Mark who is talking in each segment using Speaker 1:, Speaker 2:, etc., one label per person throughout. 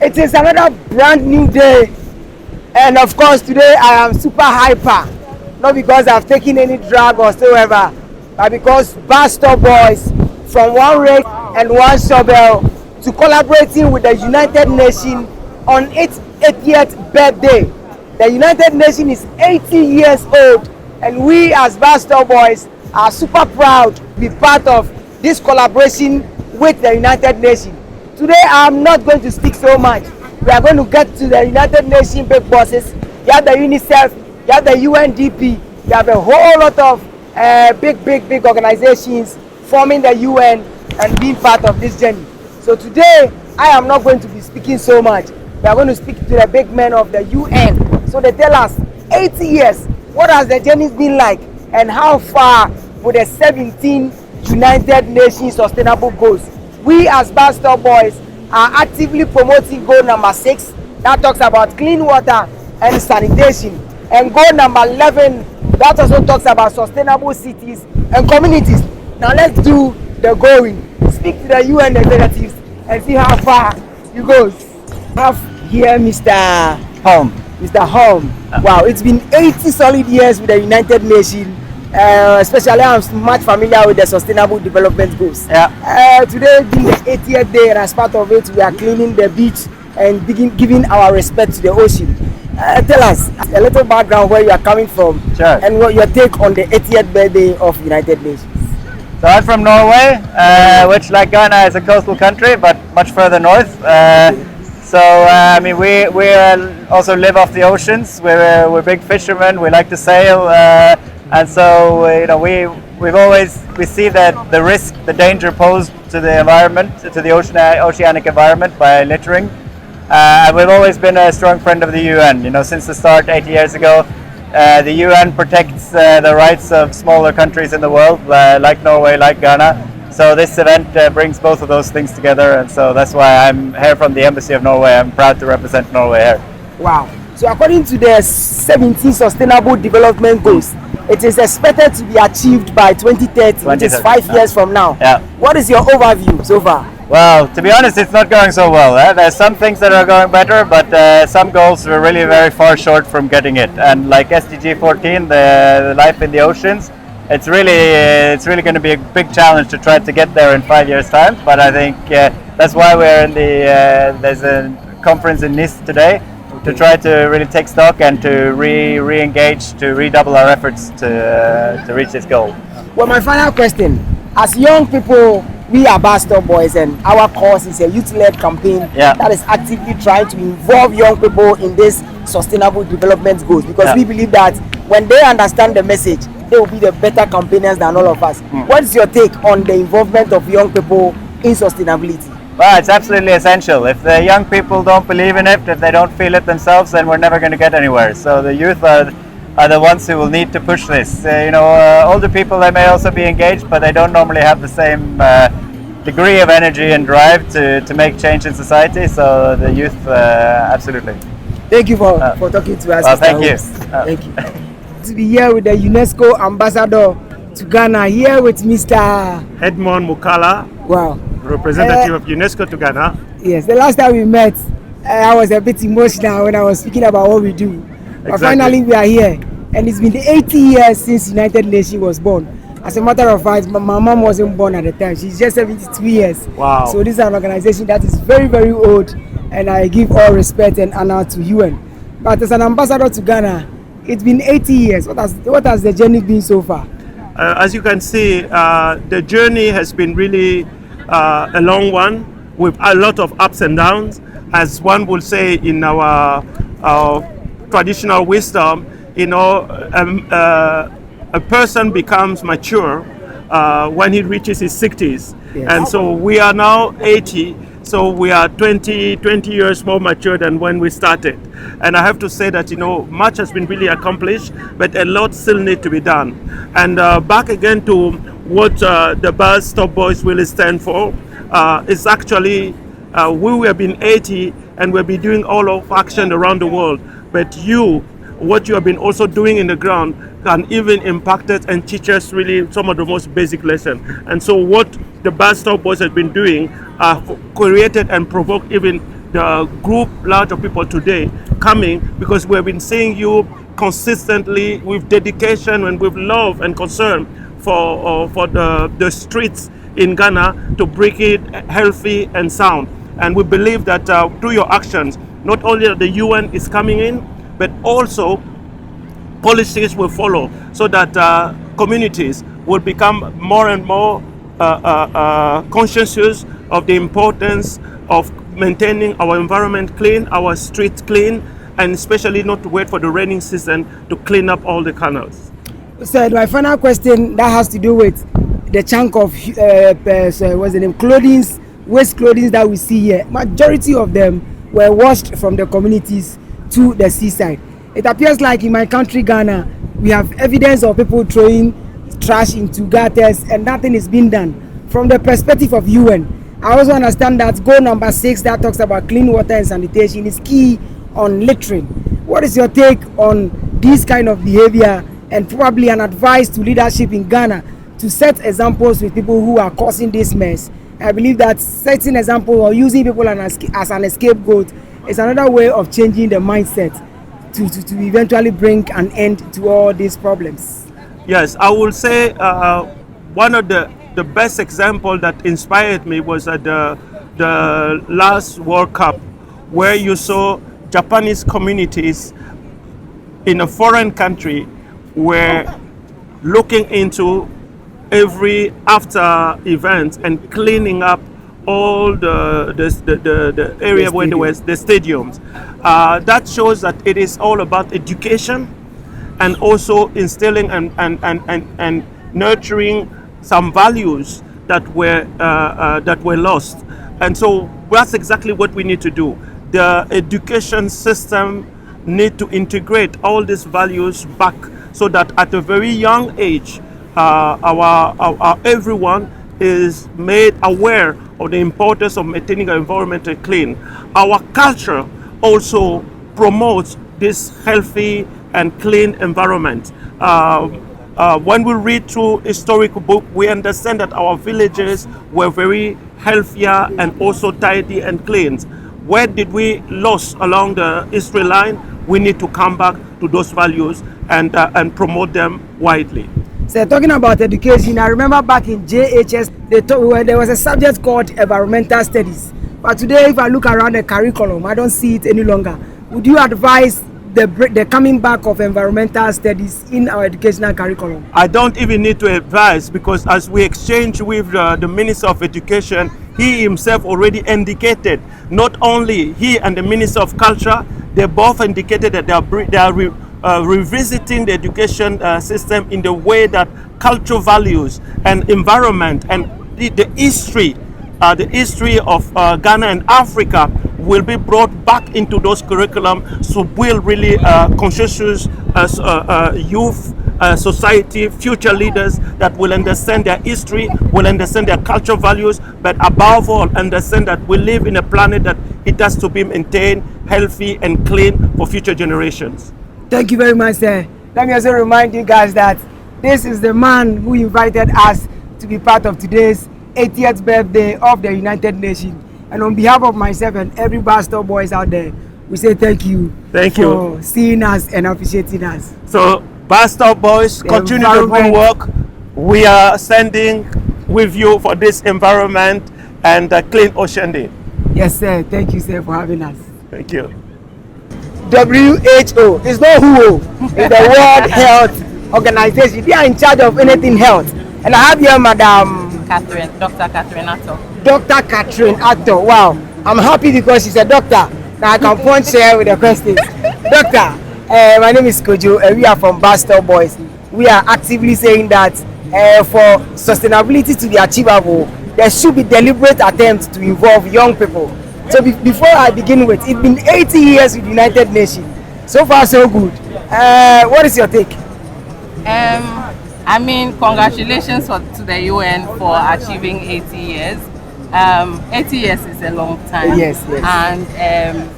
Speaker 1: It is another brand new day, and of course today I am super hyper, not because I've taken any drug or whatsoever, but because BuzstopBoys from one rake and one shovel to collaborating with the United Nations on its 80th birthday. The United Nations is 80 years old, and we as BuzstopBoys are super proud to be part of this collaboration with the United Nations. Today I'm not going to speak so much. We are going to get to the United Nations big bosses. You have the UNICEF, you have the UNDP, you have a whole lot of big organizations forming the UN and being part of this journey. So today I am not going to be speaking so much. We are going to speak to the big men of the UN. So they tell us 80 years, what has the journey been like, and how far with the 17 United Nations sustainable goals. We as BuzstopBoys are actively promoting goal number 6 that talks about clean water and sanitation, and goal number 11 that also talks about sustainable cities and communities. Now let's do the going. Speak to the UN executives and see how far you go. Have here Mr.
Speaker 2: Home.
Speaker 1: Mr. Home. Wow, it's been 80 solid years with the United Nations. Especially I'm much familiar with the Sustainable Development Goals. Today being the 80th day, and as part of it we are cleaning the beach and giving our respect to the ocean. Tell us a little background where you are coming from.
Speaker 2: Sure.
Speaker 1: And what your take on the 80th birthday of United Nations.
Speaker 2: So I'm from Norway, which like Ghana is a coastal country but much further north. I mean we also live off the oceans. We're big fishermen, we like to sail. And so, we see that the risk, the danger posed to the environment, to the oceanic environment by littering. And we've always been a strong friend of the UN. Since the start 80 years ago, the UN protects the rights of smaller countries in the world, like Norway, like Ghana. So this event brings both of those things together, and so that's why I'm here from the Embassy of Norway. I'm proud to represent Norway here.
Speaker 1: Wow. So according to the 17 Sustainable Development Goals, it is expected to be achieved by 2030, which is 5 years from now.
Speaker 2: Yeah.
Speaker 1: What is your overview so far?
Speaker 2: Well, to be honest, it's not going so well. There's some things that are going better, but some goals are really very far short from getting it. And like SDG 14, the life in the oceans, it's really going to be a big challenge to try to get there in 5 years' time. But I think that's why we're in there's a conference in Nice today, to try to really take stock and to re-engage, to redouble our efforts to reach this goal.
Speaker 1: Well, my final question, as young people, we are BuzstopBoys, and our cause is a youth-led campaign that is actively trying to involve young people in this sustainable development goals, because we believe that when they understand the message, they will be the better campaigners than all of us. What is your take on the involvement of young people in sustainability?
Speaker 2: Well, it's absolutely essential. If the young people don't believe in it, if they don't feel it themselves, then we're never going to get anywhere. So the youth are the ones who will need to push this. Older people, they may also be engaged, but they don't normally have the same degree of energy and drive to make change in society. So the youth, absolutely.
Speaker 1: Thank you for talking to us.
Speaker 2: Well, thank you.
Speaker 1: Thank you. To be here with the UNESCO ambassador to Ghana, here with Mr.
Speaker 3: Edmond Mukala.
Speaker 1: Wow.
Speaker 3: Representative of UNESCO to Ghana.
Speaker 1: Yes, the last time we met, I was a bit emotional when I was speaking about what we do. But finally we are here, and it's been 80 years since United Nations was born. As a matter of fact, my mom wasn't born at the time. She's just 72 years.
Speaker 3: Wow.
Speaker 1: So this is an organization that is very, very old, and I give all respect and honor to UN. But as an ambassador to Ghana, it's been 80 years. What has the journey been so far?
Speaker 3: As you can see, the journey has been really a long one, with a lot of ups and downs. As one will say in our traditional wisdom, a person becomes mature when he reaches his 60s. Yes. And so we are now 80, so we are 20 years more mature than when we started. And I have to say that, much has been really accomplished, but a lot still need to be done. And back again to what the BuzstopBoys really stand for, is actually, we have been 80 and we'll be doing all of action around the world, but what you have been also doing in the ground can even impact us and teach us really some of the most basic lessons. And so what the BuzstopBoys have been doing created and provoked even the group large of people today coming, because we've been seeing you consistently with dedication and with love and concern for the streets in Ghana to bring it healthy and sound. And we believe that through your actions, not only that the UN is coming in, but also policies will follow, so that communities will become more and more conscious of the importance of maintaining our environment clean, our streets clean, and especially not to wait for the raining season to clean up all the canals.
Speaker 1: So my final question that has to do with the chunk of what's the name, waste clothing that we see here. Majority of them were washed from the communities to the seaside. It appears like in my country, Ghana, we have evidence of people throwing trash into gutters and nothing is being done. From the perspective of UN, I also understand that goal number 6 that talks about clean water and sanitation is key on littering. What is your take on this kind of behavior, and probably an advice to leadership in Ghana to set examples with people who are causing this mess? I believe that setting example or using people as an scapegoat is another way of changing the mindset to eventually bring an end to all these problems.
Speaker 3: Yes, I will say one of the best example that inspired me was at the last World Cup, where you saw Japanese communities in a foreign country were looking into every after event and cleaning up all the area where there was the stadiums. That shows that it is all about education, and also instilling and nurturing some values that were lost. And so that's exactly what we need to do. The education system need to integrate all these values back, so that at a very young age, our everyone is made aware of the importance of maintaining our environment clean. Our culture also promotes this healthy and clean environment. When we read through historical book, we understand that our villages were very healthier and also tidy and clean. Where did we lose along the history line? We need to come back to those values and promote them widely.
Speaker 1: So talking about education, I remember back in JHS, there was a subject called environmental studies. But today, if I look around the curriculum, I don't see it any longer. Would you advise the coming back of environmental studies in our educational curriculum?
Speaker 3: I don't even need to advise, because as we exchange with the Minister of Education, he himself already indicated, not only he and the Minister of Culture, they both indicated that they are revisiting the education system in the way that cultural values and environment and the history of Ghana and Africa will be brought back into those curriculum, so we'll really conscious youth, society, future leaders that will understand their history, will understand their cultural values, but above all understand that we live in a planet that it has to be maintained healthy and clean for future generations.
Speaker 1: Thank you very much, sir. Let me also remind you guys that this is the man who invited us to be part of today's 80th birthday of the United Nations. And on behalf of myself and every BuzstopBoys out there, we say thank you.
Speaker 3: Thank
Speaker 1: for
Speaker 3: you.
Speaker 1: Seeing us and appreciating us.
Speaker 3: So, BuzstopBoys, continue the good work. We are standing with you for this environment and clean ocean day.
Speaker 1: Yes, sir. Thank you, sir, for having us.
Speaker 3: Thank you.
Speaker 1: WHO is not WHO, it's the World Health Organization. They are in charge of anything health. And I have here Madam
Speaker 4: Dr. Catherine Atto.
Speaker 1: Dr. Catherine Atto. Wow, I'm happy because she's a doctor. Now I can punch her with the questions. Doctor, my name is Kojo, and we are from BuzstopBoys. We are actively saying that for sustainability to be achievable, there should be deliberate attempts to involve young people. So before I begin with, it's been 80 years with the United Nations. So far, so good. What is your take?
Speaker 4: I mean, congratulations to the UN for achieving 80 years. 80 years is a long time.
Speaker 1: Yes.
Speaker 4: And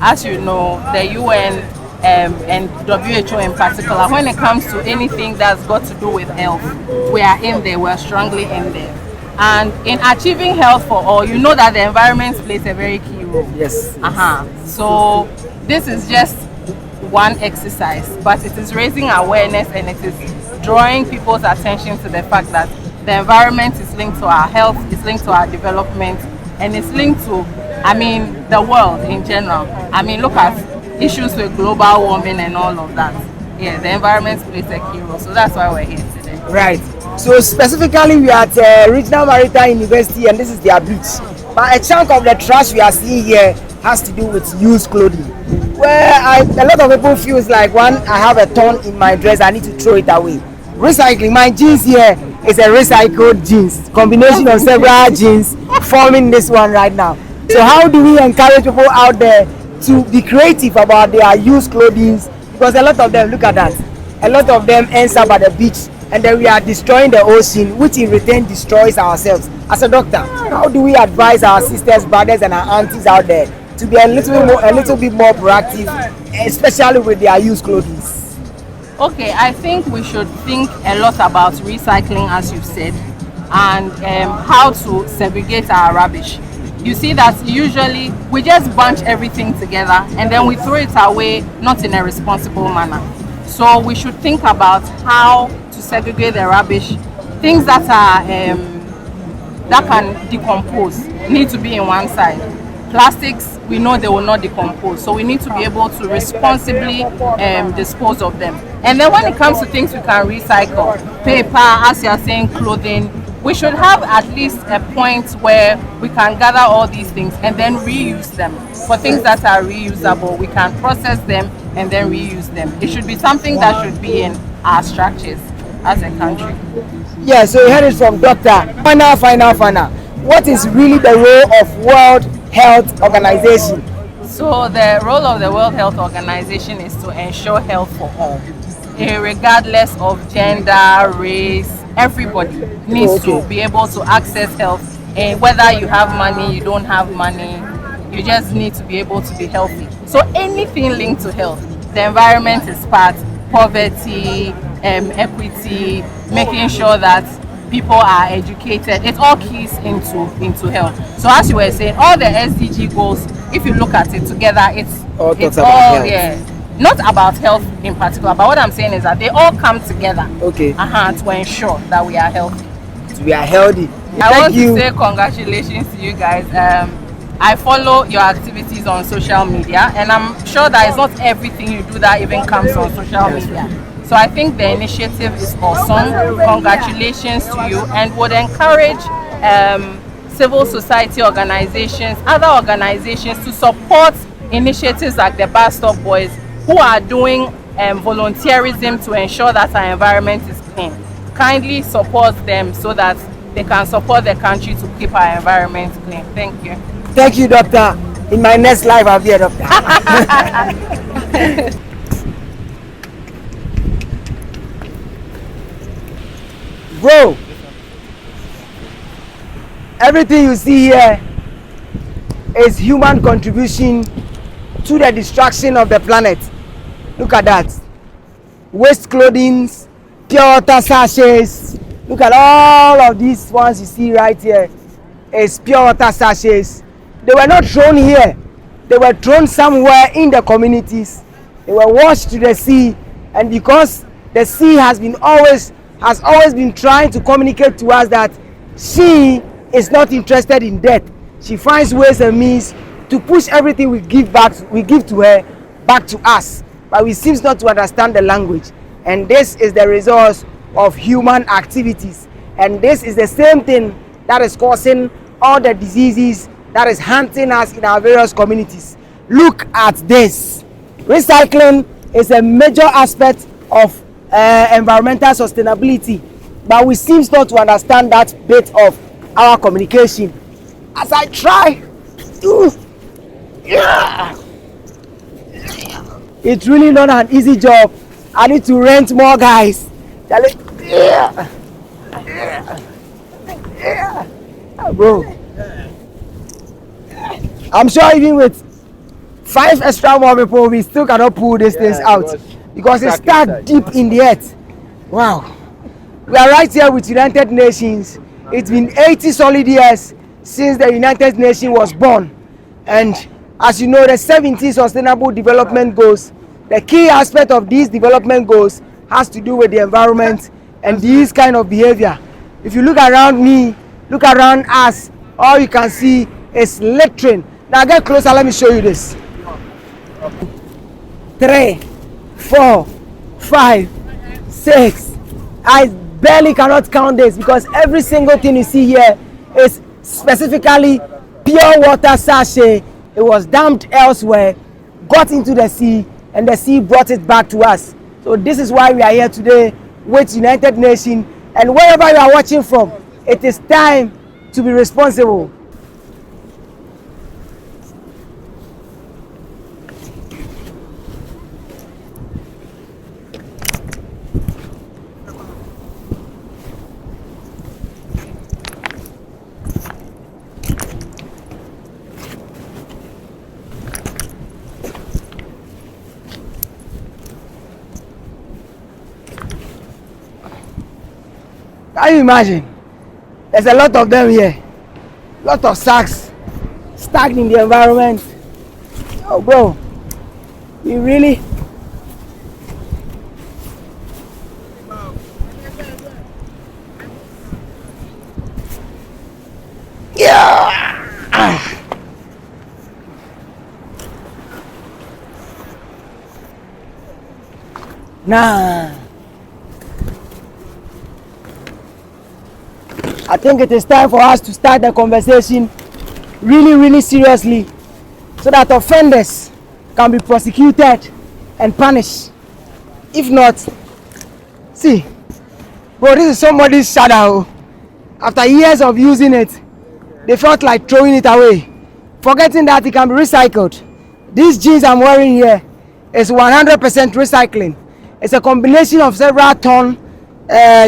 Speaker 4: as you know, the UN and WHO in particular, when it comes to anything that's got to do with health, we are in there, we're strongly in there. And in achieving health for all, you know that the environment plays a very key role.
Speaker 1: Yes.
Speaker 4: So this is just one exercise, but it is raising awareness and it is drawing people's attention to the fact that the environment is linked to our health, it's linked to our development, and it's linked to, the world in general. Look at issues with global warming and all of that. Yeah, the environment plays a key role. So that's why we're here today.
Speaker 1: Right. So specifically, we are at Regional Maritime University, and this is their beach. But a chunk of the trash we are seeing here has to do with used clothing. Where a lot of people feels like, one, I have a ton in my dress, I need to throw it away. Recycling, my jeans here is a recycled jeans, combination of several jeans forming this one right now. So how do we encourage people out there to be creative about their used clothing? Because a lot of them, look at that, a lot of them ends up at the beach, and then we are destroying the ocean, which in return destroys ourselves. As a doctor, how do we advise our sisters, brothers, and our aunties out there to be a little bit more proactive, especially with their used clothing?
Speaker 4: Okay, I think we should think a lot about recycling, as you've said, and how to segregate our rubbish. You see that usually we just bunch everything together and then we throw it away, not in a responsible manner. So we should think about how to segregate the rubbish. Things that are that can decompose need to be in one side. Plastics, we know they will not decompose, so we need to be able to responsibly dispose of them. And then when it comes to things we can recycle, paper, as you are saying, clothing, we should have at least a point where we can gather all these things and then reuse them. For things that are reusable, we can process them and then reuse them. It should be something that should be in our structures as a country.
Speaker 1: Yeah, so you heard it from Doctor. Final. What is really the role of World Health Organization?
Speaker 4: So the role of the World Health Organization is to ensure health for all, regardless of gender, race. Everybody needs to be able to access health, and whether you have money, you don't have money, you just need to be able to be healthy. So anything linked to health, the environment is part, poverty, equity, making sure that people are educated, it all keys into health. So as you were saying, all the SDG goals, if you look at it together, it's all not about health in particular, but what I'm saying is that they all come together to ensure that we are healthy.
Speaker 1: We are healthy.
Speaker 4: I want to say congratulations to you guys. I follow your activities on social media, and I'm sure that it's not everything you do that even comes on social media. So I think the initiative is awesome. Congratulations to you, and would encourage civil society organizations, other organizations to support initiatives like the BuzstopBoys, who are doing volunteerism to ensure that our environment is clean. Kindly support them so that they can support the country to keep our environment clean. Thank you.
Speaker 1: Thank you, Doctor. In my next life, I'll be a doctor. Bro, everything you see here is human contribution to the destruction of the planet. Look at that. Waste clothing, pure water sachets. Look at all of these ones you see right here. It's pure water sachets. They were not thrown here. They were thrown somewhere in the communities. They were washed to the sea, and because the sea has always been trying to communicate to us that she is not interested in death. She finds ways and means to push everything we give to her back to us, but we seem not to understand the language. And this is the result of human activities, and this is the same thing that is causing all the diseases that is hunting us in our various communities. Look at this. Recycling is a major aspect of environmental sustainability, but we seem not to understand that bit of our communication. As I try to, it's really not an easy job. I need to rent more guys. Bro, I'm sure even with 5 extra more people, we still cannot pull these things out because it's stuck deep in the earth. Wow. We are right here with United Nations. It's been 80 solid years since the United Nations was born. And as you know, the 17 Sustainable Development Goals, the key aspect of these development goals has to do with the environment and these kind of behavior. If you look around me, look around us, all you can see is littering. Now get closer, let me show you this. 3, 4, 5, 6. I barely cannot count this because every single thing you see here is specifically pure water sachet. It was dumped elsewhere, got into the sea, and the sea brought it back to us. So this is why we are here today with United Nations, and wherever you are watching from, it is time to be responsible. Can you imagine? There's a lot of them here. Lot of sacks stacked in the environment. Oh bro, we really Nah. I think it is time for us to start the conversation really seriously so that offenders can be prosecuted and punished. If not, see, bro, this is somebody's shadow. After years of using it, they felt like throwing it away, forgetting that it can be recycled. These jeans I'm wearing here is 100% recycling. It's a combination of several ton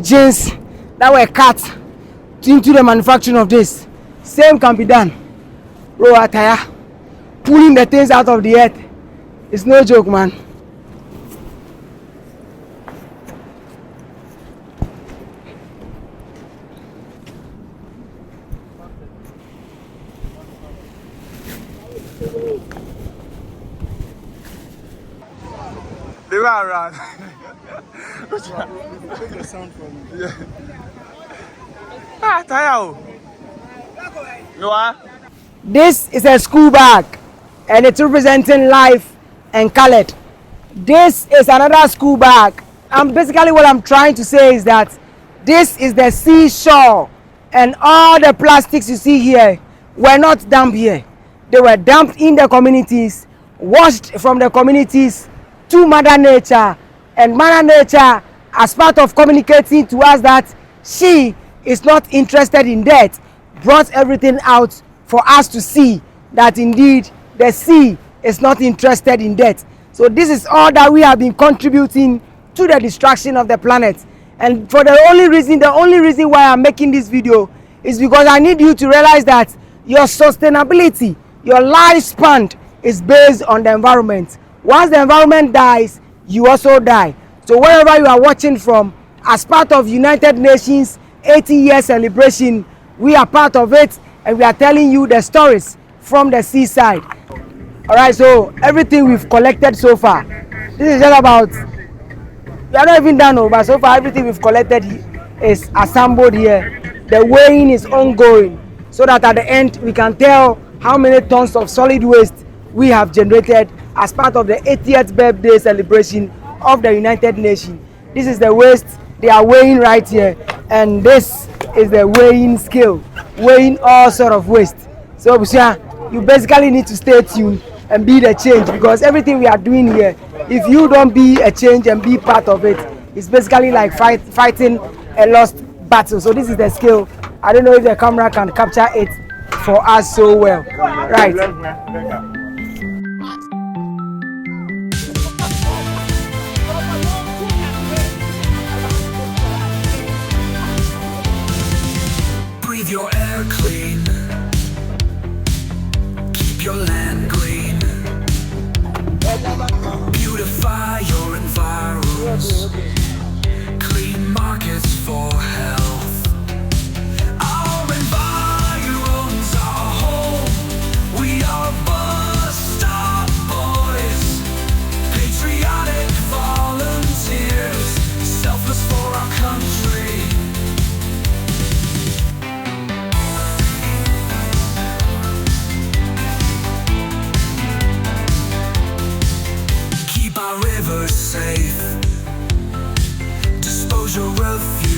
Speaker 1: jeans that were cut into the manufacturing of this. Same can be done. Bro, attire, pulling the things out of the earth, it's no joke, man.
Speaker 5: They were around. Take the sound from me. Yeah.
Speaker 1: This is a school bag and it's representing life and colored. This is another school bag, and basically what I'm trying to say is that this is the seashore, and all the plastics you see here were not dumped here. They were dumped in the communities, washed from the communities to Mother Nature, and Mother Nature, as part of communicating to us that she is not interested in that, brought everything out for us to see that indeed the sea is not interested in that. So this is all that we have been contributing to the destruction of the planet. And for the only reason why I'm making this video is because I need you to realize that your sustainability, your lifespan is based on the environment. Once the environment dies, you also die. So wherever you are watching from, as part of United Nations 80-year celebration, we are part of it, and we are telling you the stories from the seaside. All right, so everything we've collected so far, this is just about, we are not even done, but so far everything we've collected is assembled here. The weighing is ongoing, so that at the end we can tell how many tons of solid waste we have generated as part of the 80th birthday celebration of the United Nations. This is the waste they are weighing right here, and this is the weighing scale, weighing all sort of waste. So you basically need to stay tuned and be the change, because everything we are doing here, if you don't be a change and be part of it, it's basically like fighting a lost battle. So this is the scale. I don't know if the camera can capture it for us so well. Right.
Speaker 6: Breathe your air clean, keep your land green, beautify your environs, clean markets for health. Our environs are home, we are safe. Dispose your refuse